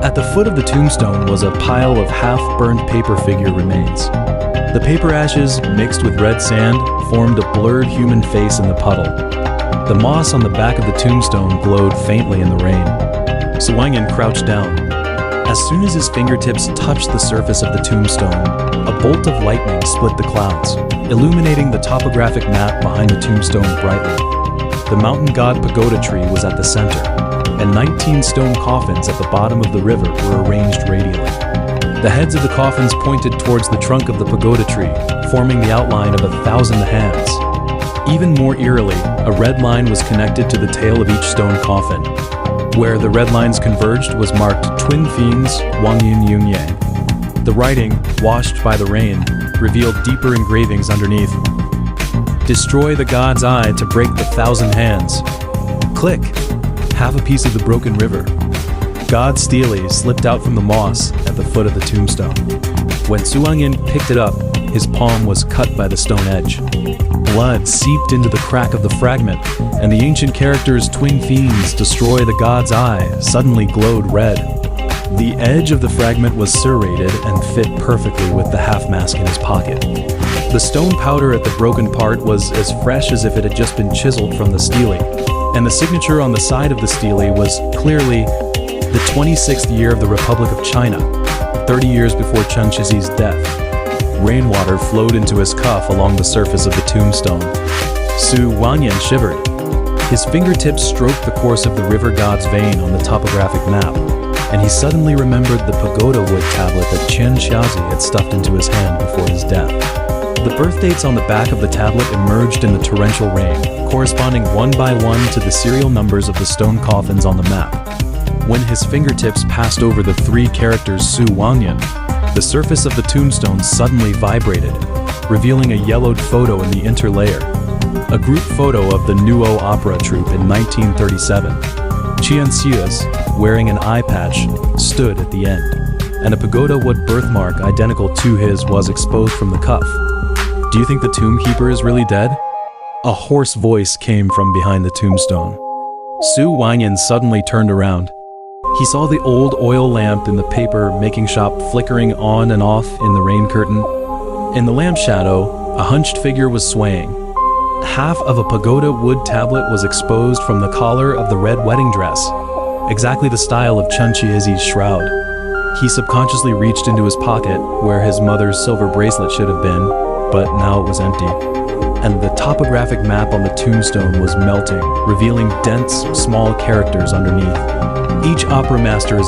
At the foot of the tombstone was a pile of half-burned paper figure remains. The paper ashes, mixed with red sand, formed a blurred human face in the puddle. The moss on the back of the tombstone glowed faintly in the rain. Suwanyan crouched down. As soon as his fingertips touched the surface of the tombstone, a bolt of lightning split the clouds, illuminating the topographic map behind the tombstone brightly. The mountain god pagoda tree was at the center, and 19 stone coffins at the bottom of the river were arranged radially. The heads of the coffins pointed towards the trunk of the pagoda tree, forming the outline of 1,000 hands. Even more eerily, a red line was connected to the tail of each stone coffin. Where the red lines converged was marked Twin Fiends, Wang Yin Yung Yang. The writing, washed by the rain, revealed deeper engravings underneath. Destroy the god's eye to break the 1,000 hands. Click! Half a piece of the broken river. God Steely slipped out from the moss at the foot of the tombstone. When Suwanyan picked it up, his palm was cut by the stone edge. Blood seeped into the crack of the fragment, and the ancient characters Twin Fiends destroy the god's eye suddenly glowed red. The edge of the fragment was serrated and fit perfectly with the half-mask in his pocket. The stone powder at the broken part was as fresh as if it had just been chiseled from the stele, and the signature on the side of the stele was clearly the 26th year of the Republic of China, 30 years before Chen Shixi's death. Rainwater flowed into his cuff along the surface of the tombstone. Suwanyan shivered. His fingertips stroked the course of the river god's vein on the topographic map, and he suddenly remembered the pagoda wood tablet that Chen Xiaozi had stuffed into his hand before his death. The birth dates on the back of the tablet emerged in the torrential rain, corresponding one by one to the serial numbers of the stone coffins on the map. When his fingertips passed over the 3 characters Suwanyan, the surface of the tombstone suddenly vibrated, revealing a yellowed photo in the interlayer. A group photo of the Nuo Opera Troupe in 1937. Qian Xia's, wearing an eye patch, stood at the end, and a pagoda wood birthmark identical to his was exposed from the cuff. Do you think the tomb keeper is really dead? A hoarse voice came from behind the tombstone. Suwanyan suddenly turned around. He saw the old oil lamp in the paper making shop flickering on and off in the rain curtain. In the lamp shadow, a hunched figure was swaying. Half of a pagoda wood tablet was exposed from the collar of the red wedding dress, exactly the style of Chen Shixi's shroud. He subconsciously reached into his pocket, where his mother's silver bracelet should have been, but now it was empty. And the topographic map on the tombstone was melting, revealing dense, small characters underneath. Each opera master is